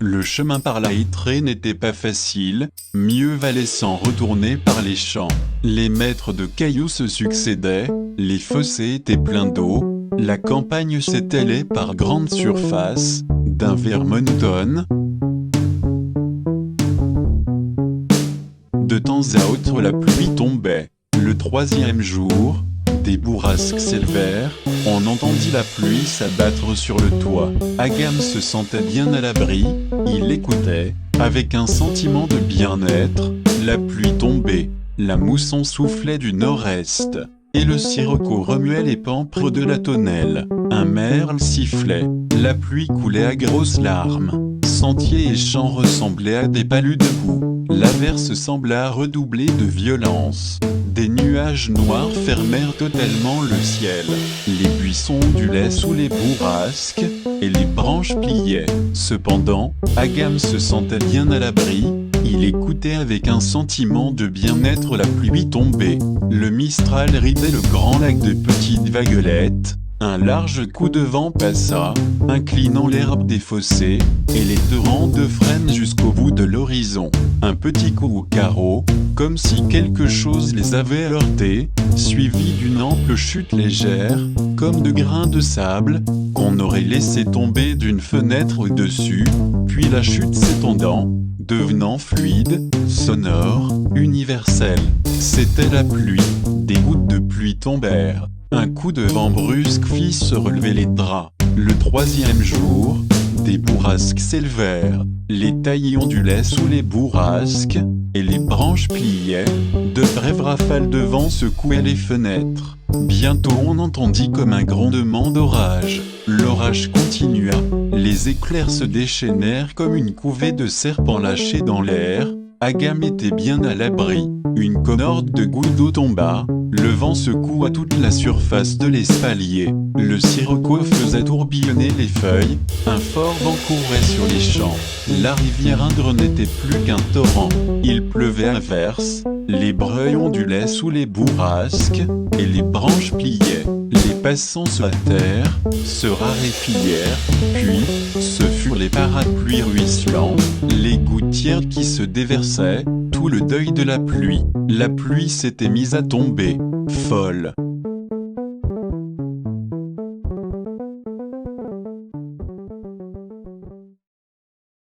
Le chemin par la hêtraie n'était pas facile, mieux valait s'en retourner par les champs. Les mètres de cailloux se succédaient, les fossés étaient pleins d'eau, la campagne s'étalait par grandes surfaces, d'un vert monotone. De temps à autre la pluie tombait. Le troisième jour, des bourrasques s'élevèrent, on entendit la pluie s'abattre sur le toit. Agam se sentait bien à l'abri, il écoutait, avec un sentiment de bien-être, la pluie tombait, la mousson soufflait du nord-est, et le sirocco remuait les pampres de la tonnelle. Un merle sifflait, la pluie coulait à grosses larmes. Sentiers et champs ressemblaient à des palus de boue. L'averse sembla redoubler de violence. Des nuages noirs fermèrent totalement le ciel. Les buissons ondulaient sous les bourrasques, et les branches pliaient. Cependant, Agam se sentait bien à l'abri. Il écoutait avec un sentiment de bien-être la pluie tomber. Le Mistral ridait le grand lac de petites vaguelettes. Un large coup de vent passa, inclinant l'herbe des fossés, et les torrents de frêne jusqu'au bout de l'horizon. Un petit coup au carreau, comme si quelque chose les avait heurtés, suivi d'une ample chute légère, comme de grains de sable, qu'on aurait laissé tomber d'une fenêtre au-dessus, puis la chute s'étendant, devenant fluide, sonore, universelle. C'était la pluie. Des gouttes de pluie tombèrent. Un coup de vent brusque fit se relever les draps. Le troisième jour, des bourrasques s'élevèrent. Les taillis ondulaient sous les bourrasques, et les branches pliaient. De brèves rafales de vent secouaient les fenêtres. Bientôt on entendit comme un grondement d'orage. L'orage continua. Les éclairs se déchaînèrent comme une couvée de serpents lâchés dans l'air. Agam était bien à l'abri. Une corde de gouttes d'eau tomba. Le vent secoua toute la surface de l'espalier. Le sirocco faisait tourbillonner les feuilles. Un fort vent courait sur les champs. La rivière Indre n'était plus qu'un torrent. Il pleuvait à verse. Les breuils ondulaient sous les bourrasques, et les branches pliaient. Les passants se hâtèrent, se raréfièrent, puis ce furent les parapluies ruisselants, les gouttières qui se déversaient, tout le deuil de la pluie. La pluie s'était mise à tomber, folle,